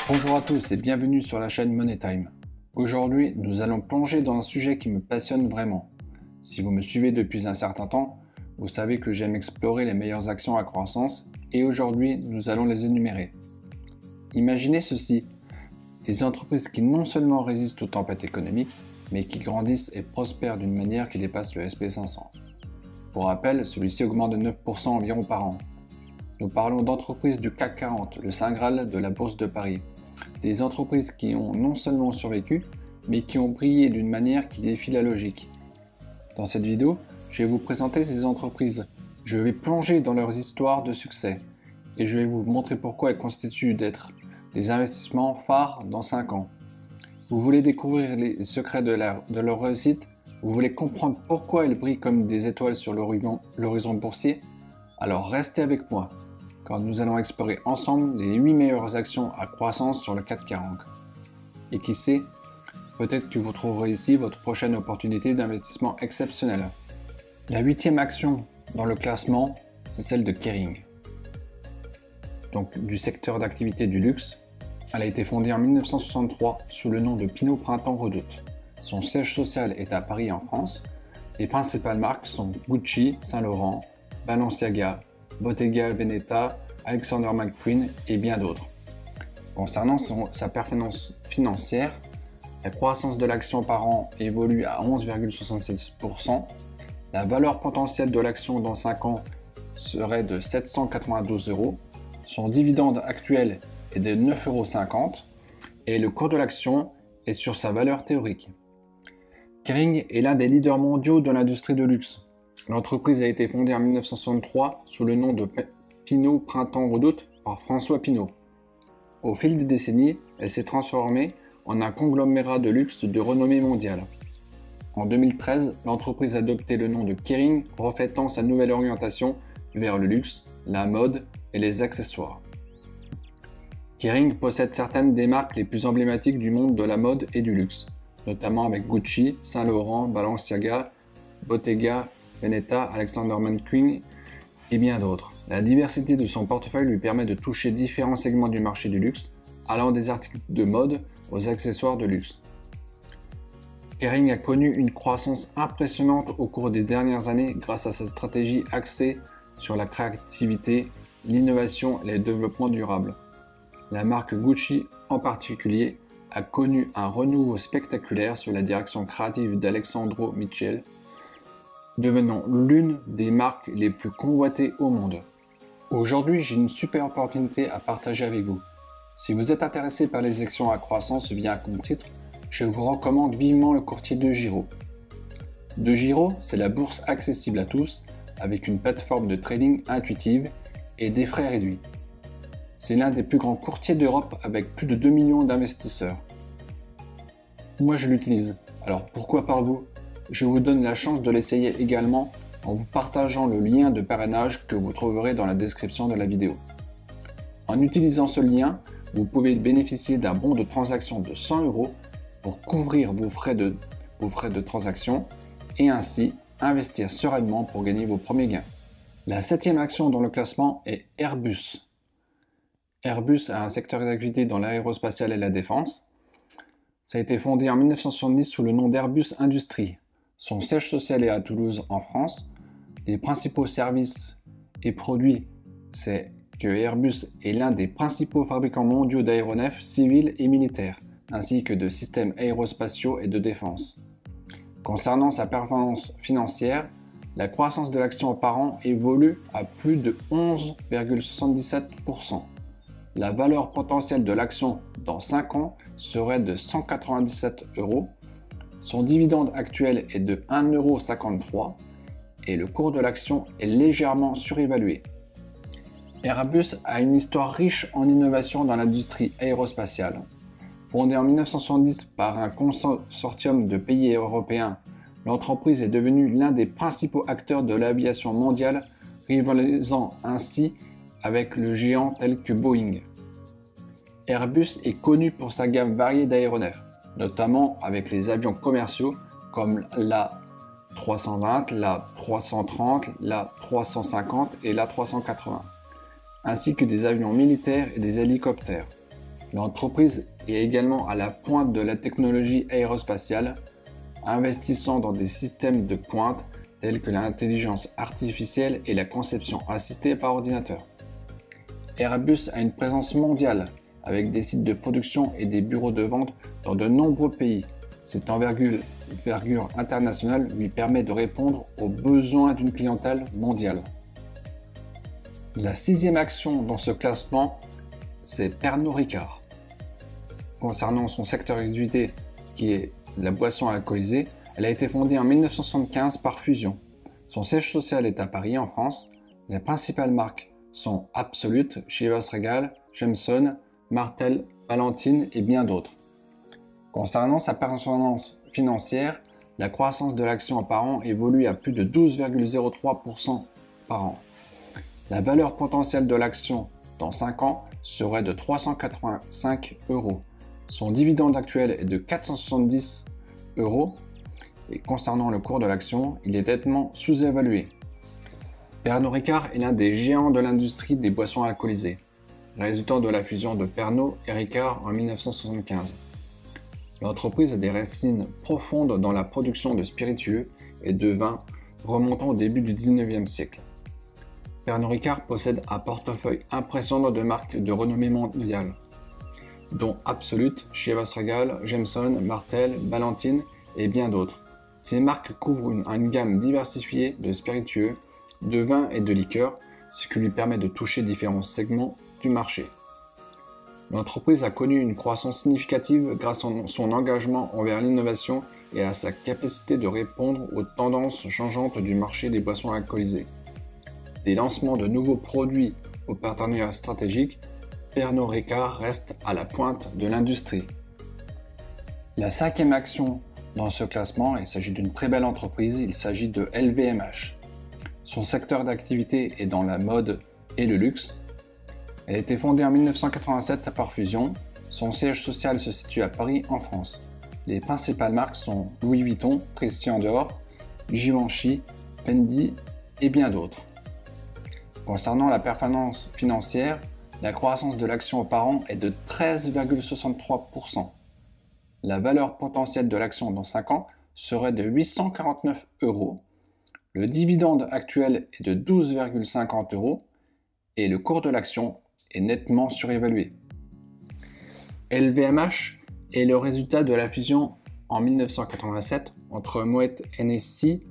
Bonjour à tous et bienvenue sur la chaîne Money Time. Aujourd'hui, nous allons plonger dans un sujet qui me passionne vraiment. Si vous me suivez depuis un certain temps, vous savez que j'aime explorer les meilleures actions à croissance et aujourd'hui, nous allons les énumérer. Imaginez ceci, des entreprises qui non seulement résistent aux tempêtes économiques, mais qui grandissent et prospèrent d'une manière qui dépasse le SP500. Pour rappel, celui-ci augmente de 9% environ par an. Nous parlons d'entreprises du CAC 40, le Saint Graal de la Bourse de Paris. Des entreprises qui ont non seulement survécu, mais qui ont brillé d'une manière qui défie la logique. Dans cette vidéo, je vais vous présenter ces entreprises. Je vais plonger dans leurs histoires de succès et je vais vous montrer pourquoi elles constituent d'être des investissements phares dans 5 ans. Vous voulez découvrir les secrets de leur réussite? Vous voulez comprendre pourquoi elles brillent comme des étoiles sur l'horizon boursier? Alors restez avec moi, car nous allons explorer ensemble les 8 meilleures actions à croissance sur le CAC 40. Et qui sait, peut-être que vous trouverez ici votre prochaine opportunité d'investissement exceptionnelle. La 8e action dans le classement, c'est celle de Kering. Donc du secteur d'activité du luxe. Elle a été fondée en 1963 sous le nom de Pinault Printemps Redoute. Son siège social est à Paris en France. Les principales marques sont Gucci, Saint Laurent, Balenciaga, Bottega Veneta, Alexander McQueen et bien d'autres. Concernant sa performance financière, la croissance de l'action par an évolue à 11,66%. La valeur potentielle de l'action dans 5 ans serait de 792 €. Son dividende actuel est de 9,50 € et le cours de l'action est sur sa valeur théorique. Kering est l'un des leaders mondiaux de l'industrie de luxe. L'entreprise a été fondée en 1963 sous le nom de Pinault Printemps Redoute par François Pinault. Au fil des décennies, elle s'est transformée en un conglomérat de luxe de renommée mondiale. En 2013, l'entreprise a adopté le nom de Kering, reflétant sa nouvelle orientation vers le luxe, la mode et les accessoires. Kering possède certaines des marques les plus emblématiques du monde de la mode et du luxe, notamment avec Gucci, Saint Laurent, Balenciaga, Bottega Veneta, Alexander McQueen et bien d'autres. La diversité de son portefeuille lui permet de toucher différents segments du marché du luxe, allant des articles de mode aux accessoires de luxe. Kering a connu une croissance impressionnante au cours des dernières années grâce à sa stratégie axée sur la créativité, l'innovation et le développement durable. La marque Gucci en particulier a connu un renouveau spectaculaire sous la direction créative d'Alessandro Michele, devenant l'une des marques les plus convoitées au monde. Aujourd'hui, j'ai une super opportunité à partager avec vous. Si vous êtes intéressé par les actions à croissance via un compte titre, je vous recommande vivement le courtier DEGIRO. DEGIRO, c'est la bourse accessible à tous, avec une plateforme de trading intuitive et des frais réduits. C'est l'un des plus grands courtiers d'Europe avec plus de 2 millions d'investisseurs. Moi, je l'utilise, alors pourquoi pas vous? Je vous donne la chance de l'essayer également en vous partageant le lien de parrainage que vous trouverez dans la description de la vidéo. En utilisant ce lien, vous pouvez bénéficier d'un bon de transaction de 100 € pour couvrir vos frais de transaction et ainsi investir sereinement pour gagner vos premiers gains. La 7e action dans le classement est Airbus. Airbus a un secteur d'activité dans l'aérospatiale et la défense. Ça a été fondé en 1970 sous le nom d'Airbus Industrie. Son siège social est à Toulouse en France. Les principaux services et produits, c'est que Airbus est l'un des principaux fabricants mondiaux d'aéronefs civils et militaires, ainsi que de systèmes aérospatiaux et de défense. Concernant sa performance financière, la croissance de l'action par an évolue à plus de 11,77%. La valeur potentielle de l'action dans 5 ans serait de 197 €. Son dividende actuel est de 1,53 € et le cours de l'action est légèrement surévalué. Airbus a une histoire riche en innovation dans l'industrie aérospatiale. Fondée en 1970 par un consortium de pays européens, l'entreprise est devenue l'un des principaux acteurs de l'aviation mondiale, rivalisant ainsi avec le géant tel que Boeing. Airbus est connu pour sa gamme variée d'aéronefs, notamment avec les avions commerciaux comme l'A320, l'A330, l'A350 et l'A380, ainsi que des avions militaires et des hélicoptères. L'entreprise est également à la pointe de la technologie aérospatiale, investissant dans des systèmes de pointe tels que l'intelligence artificielle et la conception assistée par ordinateur. Airbus a une présence mondiale, avec des sites de production et des bureaux de vente dans de nombreux pays. Cette envergure internationale lui permet de répondre aux besoins d'une clientèle mondiale. La 6e action dans ce classement, c'est Pernod Ricard. Concernant son secteur d'activité qui est la boisson alcoolisée, elle a été fondée en 1975 par fusion. Son siège social est à Paris en France. Les principales marques sont Absolut, Chivas Regal, Jameson, Martell, Valentine et bien d'autres. Concernant sa performance financière, la croissance de l'action par an évolue à plus de 12,03% par an. La valeur potentielle de l'action dans 5 ans serait de 385 €. Son dividende actuel est de 470 € et concernant le cours de l'action, il est nettement sous-évalué. Pernod Ricard est l'un des géants de l'industrie des boissons alcoolisées, résultant de la fusion de Pernod et Ricard en 1975. L'entreprise a des racines profondes dans la production de spiritueux et de vins remontant au début du 19e siècle. Pernod Ricard possède un portefeuille impressionnant de marques de renommée mondiale, dont Absolut, Chivas Regal, Jameson, Martell, Valentine et bien d'autres. Ces marques couvrent une gamme diversifiée de spiritueux, de vins et de liqueurs, ce qui lui permet de toucher différents segments du marché. L'entreprise a connu une croissance significative grâce à son engagement envers l'innovation et à sa capacité de répondre aux tendances changeantes du marché des boissons alcoolisées. Des lancements de nouveaux produits aux partenaires stratégiques, Pernod Ricard reste à la pointe de l'industrie. La 5e action dans ce classement, il s'agit d'une très belle entreprise, il s'agit de LVMH. Son secteur d'activité est dans la mode et le luxe. Elle a été fondée en 1987 par fusion. Son siège social se situe à Paris, en France. Les principales marques sont Louis Vuitton, Christian Dior, Givenchy, Fendi et bien d'autres. Concernant la performance financière, la croissance de l'action par an est de 13,63%. La valeur potentielle de l'action dans 5 ans serait de 849 €. Le dividende actuel est de 12,50 € et le cours de l'action est nettement surévalué. LVMH est le résultat de la fusion en 1987 entre Moet Hennessy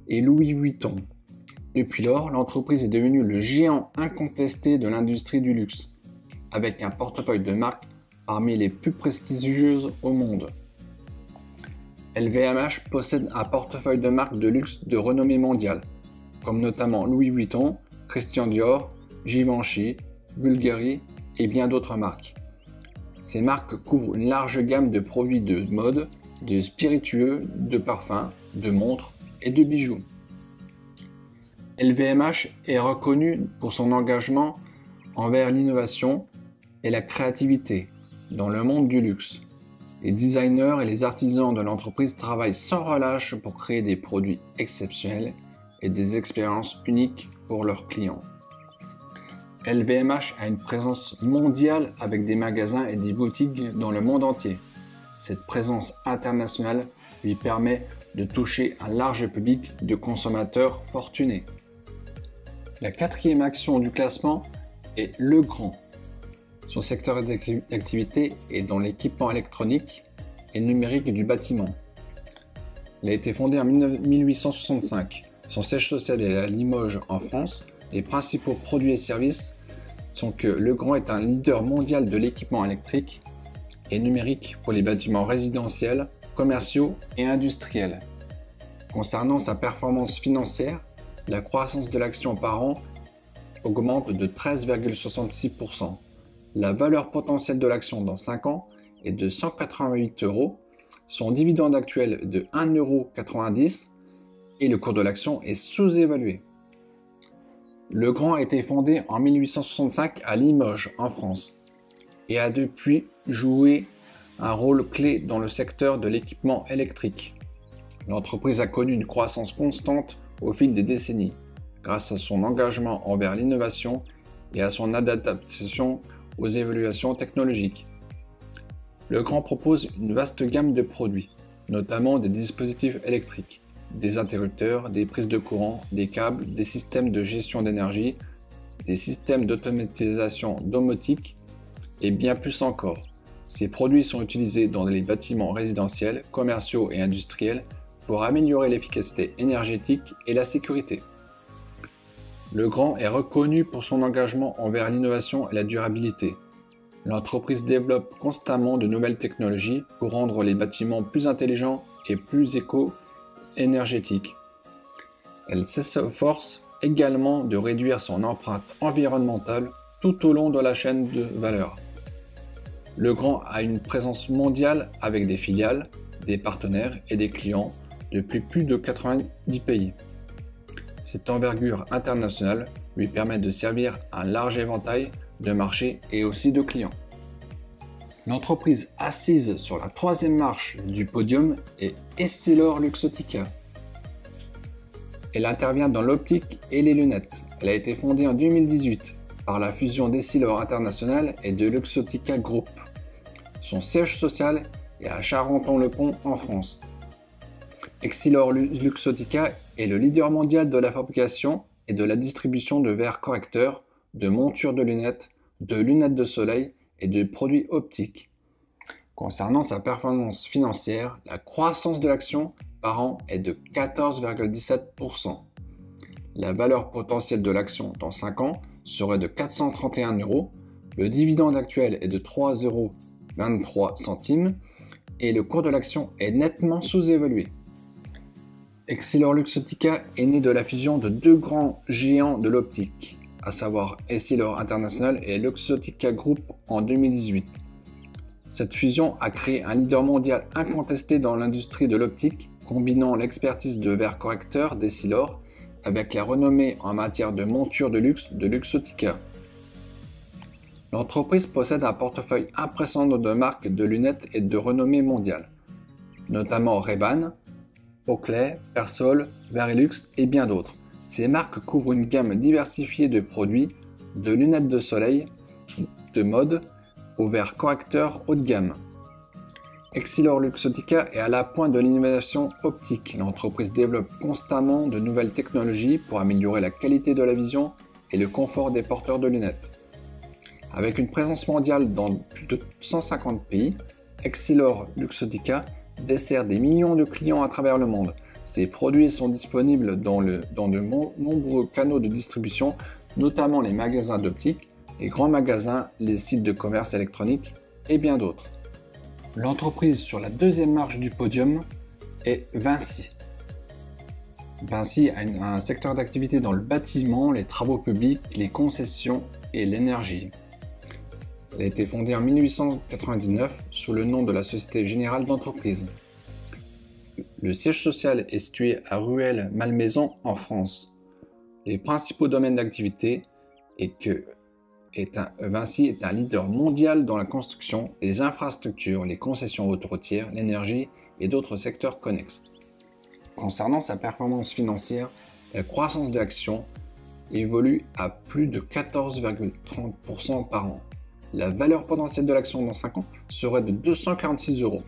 et Louis Vuitton. Depuis lors, l'entreprise est devenue le géant incontesté de l'industrie du luxe, avec un portefeuille de marques parmi les plus prestigieuses au monde. LVMH possède un portefeuille de marques de luxe de renommée mondiale, comme notamment Louis Vuitton, Christian Dior, Givenchy, Bulgari et bien d'autres marques. Ces marques couvrent une large gamme de produits de mode, de spiritueux, de parfums, de montres et de bijoux. LVMH est reconnu pour son engagement envers l'innovation et la créativité dans le monde du luxe. Les designers et les artisans de l'entreprise travaillent sans relâche pour créer des produits exceptionnels et des expériences uniques pour leurs clients. LVMH a une présence mondiale avec des magasins et des boutiques dans le monde entier. Cette présence internationale lui permet de toucher un large public de consommateurs fortunés. La 4e action du classement est Legrand. Son secteur d'activité est dans l'équipement électronique et numérique du bâtiment. Elle a été fondée en 1865. Son siège social est à Limoges en France. Les principaux produits et services sont que Legrand est un leader mondial de l'équipement électrique et numérique pour les bâtiments résidentiels, commerciaux et industriels. Concernant sa performance financière, la croissance de l'action par an augmente de 13,66%. La valeur potentielle de l'action dans 5 ans est de 188 €. Son dividende actuel est de 1,90 € et le cours de l'action est sous-évalué. Legrand a été fondé en 1865 à Limoges, en France, et a depuis joué un rôle clé dans le secteur de l'équipement électrique. L'entreprise a connu une croissance constante au fil des décennies, grâce à son engagement envers l'innovation et à son adaptation aux évolutions technologiques. Legrand propose une vaste gamme de produits, notamment des dispositifs électriques, des interrupteurs, des prises de courant, des câbles, des systèmes de gestion d'énergie, des systèmes d'automatisation domotique et bien plus encore. Ces produits sont utilisés dans les bâtiments résidentiels, commerciaux et industriels pour améliorer l'efficacité énergétique et la sécurité. Legrand est reconnu pour son engagement envers l'innovation et la durabilité. L'entreprise développe constamment de nouvelles technologies pour rendre les bâtiments plus intelligents et plus éco-énergétiques. Elle s'efforce également de réduire son empreinte environnementale tout au long de la chaîne de valeur. Legrand a une présence mondiale avec des filiales, des partenaires et des clients depuis plus de 90 pays. Cette envergure internationale lui permet de servir un large éventail de marchés et aussi de clients. L'entreprise assise sur la troisième marche du podium est EssilorLuxottica. Elle intervient dans l'optique et les lunettes. Elle a été fondée en 2018 par la fusion d'Essilor International et de Luxottica Group. Son siège social est à Charenton-le-Pont en France. EssilorLuxottica est le leader mondial de la fabrication et de la distribution de verres correcteurs, de montures de lunettes de soleil et de produits optiques. Concernant sa performance financière, la croissance de l'action par an est de 14,17%. La valeur potentielle de l'action dans 5 ans serait de 431 €, le dividende actuel est de 3,23 € et le cours de l'action est nettement sous-évalué. EssilorLuxottica est né de la fusion de deux grands géants de l'optique, à savoir Essilor International et Luxottica Group en 2018. Cette fusion a créé un leader mondial incontesté dans l'industrie de l'optique, combinant l'expertise de verres correcteurs d'Essilor avec la renommée en matière de montures de luxe de Luxottica. L'entreprise possède un portefeuille impressionnant de marques de lunettes et de renommée mondiale, notamment Ray-Ban, Oakley, Persol, Varilux et bien d'autres. Ces marques couvrent une gamme diversifiée de produits, de lunettes de soleil, de mode, aux verres correcteurs haut de gamme. EssilorLuxottica est à la pointe de l'innovation optique. L'entreprise développe constamment de nouvelles technologies pour améliorer la qualité de la vision et le confort des porteurs de lunettes. Avec une présence mondiale dans plus de 150 pays, EssilorLuxottica dessert des millions de clients à travers le monde. Ces produits sont disponibles dans de nombreux canaux de distribution, notamment les magasins d'optique, les grands magasins, les sites de commerce électronique et bien d'autres. L'entreprise sur la deuxième marche du podium est Vinci. Vinci a un secteur d'activité dans le bâtiment, les travaux publics, les concessions et l'énergie. Elle a été fondée en 1899 sous le nom de la Société Générale d'Entreprise. Le siège social est situé à Rueil-Malmaison en France. Les principaux domaines d'activité Vinci est un leader mondial dans la construction, les infrastructures, les concessions autoroutières, l'énergie et d'autres secteurs connexes. Concernant sa performance financière, la croissance de l'action évolue à plus de 14,30% par an. La valeur potentielle de l'action dans 5 ans serait de 246 €.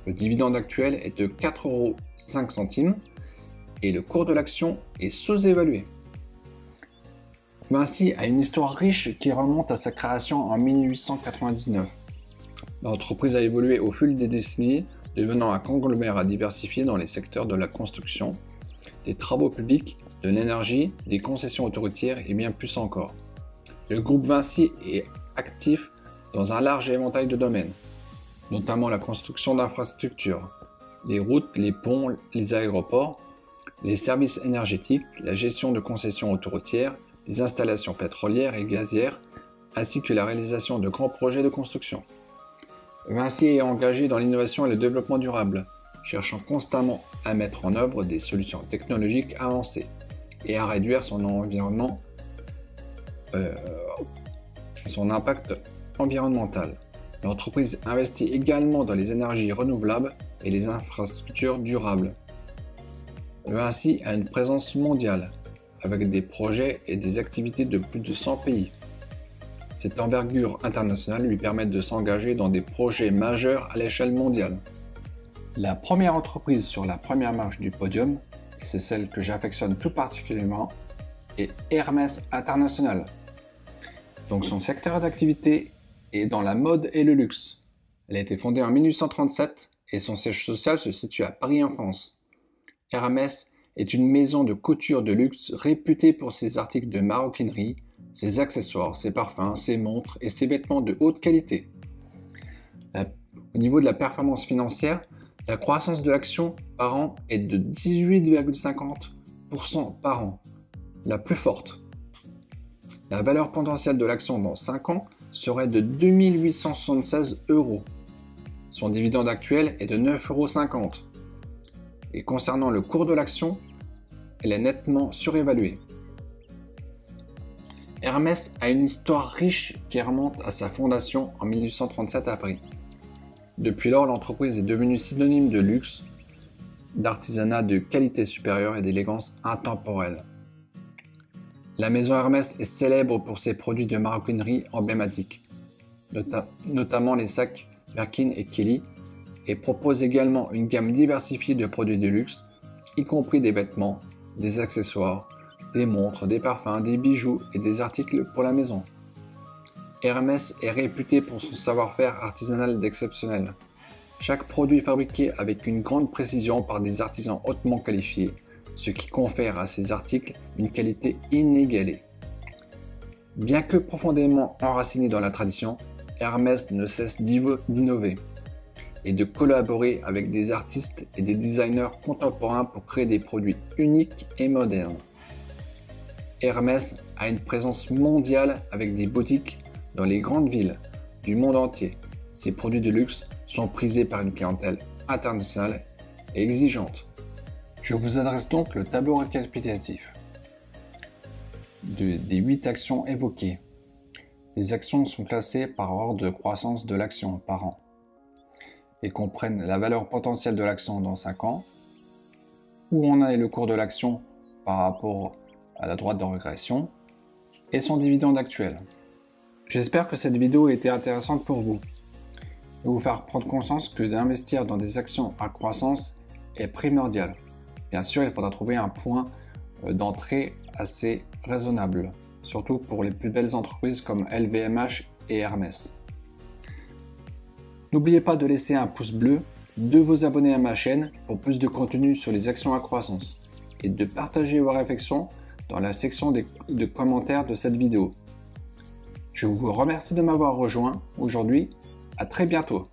Le dividende actuel est de 4,05 € et le cours de l'action est sous-évalué. Vinci a une histoire riche qui remonte à sa création en 1899. L'entreprise a évolué au fil des décennies, devenant un conglomérat diversifié dans les secteurs de la construction, des travaux publics, de l'énergie, des concessions autoroutières et bien plus encore. Le groupe Vinci est actif dans un large éventail de domaines, notamment la construction d'infrastructures, les routes, les ponts, les aéroports, les services énergétiques, la gestion de concessions autoroutières, les installations pétrolières et gazières, ainsi que la réalisation de grands projets de construction. Vinci est engagé dans l'innovation et le développement durable, cherchant constamment à mettre en œuvre des solutions technologiques avancées et à réduire son impact environnemental. L'entreprise investit également dans les énergies renouvelables et les infrastructures durables. Vinci a une présence mondiale, avec des projets et des activités de plus de 100 pays. Cette envergure internationale lui permet de s'engager dans des projets majeurs à l'échelle mondiale. La première entreprise sur la première marche du podium, et c'est celle que j'affectionne tout particulièrement, est Hermès International. Donc son secteur d'activité est dans la mode et le luxe. Elle a été fondée en 1837 et son siège social se situe à Paris en France. Hermès est une maison de couture de luxe réputée pour ses articles de maroquinerie, ses accessoires, ses parfums, ses montres et ses vêtements de haute qualité. Au niveau de la performance financière, la croissance de l'action par an est de 18,50% par an, la plus forte. La valeur potentielle de l'action dans 5 ans serait de 2876 €. Son dividende actuel est de 9,50 €. Et concernant le cours de l'action, elle est nettement surévaluée. Hermès a une histoire riche qui remonte à sa fondation en 1837 à Paris. Depuis lors, l'entreprise est devenue synonyme de luxe, d'artisanat de qualité supérieure et d'élégance intemporelle. La maison Hermès est célèbre pour ses produits de maroquinerie emblématiques, notamment les sacs Birkin et Kelly, et propose également une gamme diversifiée de produits de luxe, y compris des vêtements, des accessoires, des montres, des parfums, des bijoux et des articles pour la maison. Hermès est réputé pour son savoir-faire artisanal d'exceptionnel. Chaque produit est fabriqué avec une grande précision par des artisans hautement qualifiés, ce qui confère à ces articles une qualité inégalée. Bien que profondément enraciné dans la tradition, Hermès ne cesse d'innover et de collaborer avec des artistes et des designers contemporains pour créer des produits uniques et modernes. Hermès a une présence mondiale avec des boutiques dans les grandes villes du monde entier. Ses produits de luxe sont prisés par une clientèle internationale et exigeante. Je vous adresse donc le tableau récapitulatif des 8 actions évoquées. Les actions sont classées par ordre de croissance de l'action par an et comprennent la valeur potentielle de l'action dans 5 ans, où en est le cours de l'action par rapport à la droite de régression et son dividende actuel. J'espère que cette vidéo a été intéressante pour vous et vous faire prendre conscience que d'investir dans des actions à croissance est primordial. Bien sûr, il faudra trouver un point d'entrée assez raisonnable, surtout pour les plus belles entreprises comme LVMH et Hermès. N'oubliez pas de laisser un pouce bleu, de vous abonner à ma chaîne pour plus de contenu sur les actions à croissance et de partager vos réflexions dans la section de commentaires de cette vidéo. Je vous remercie de m'avoir rejoint aujourd'hui. À très bientôt.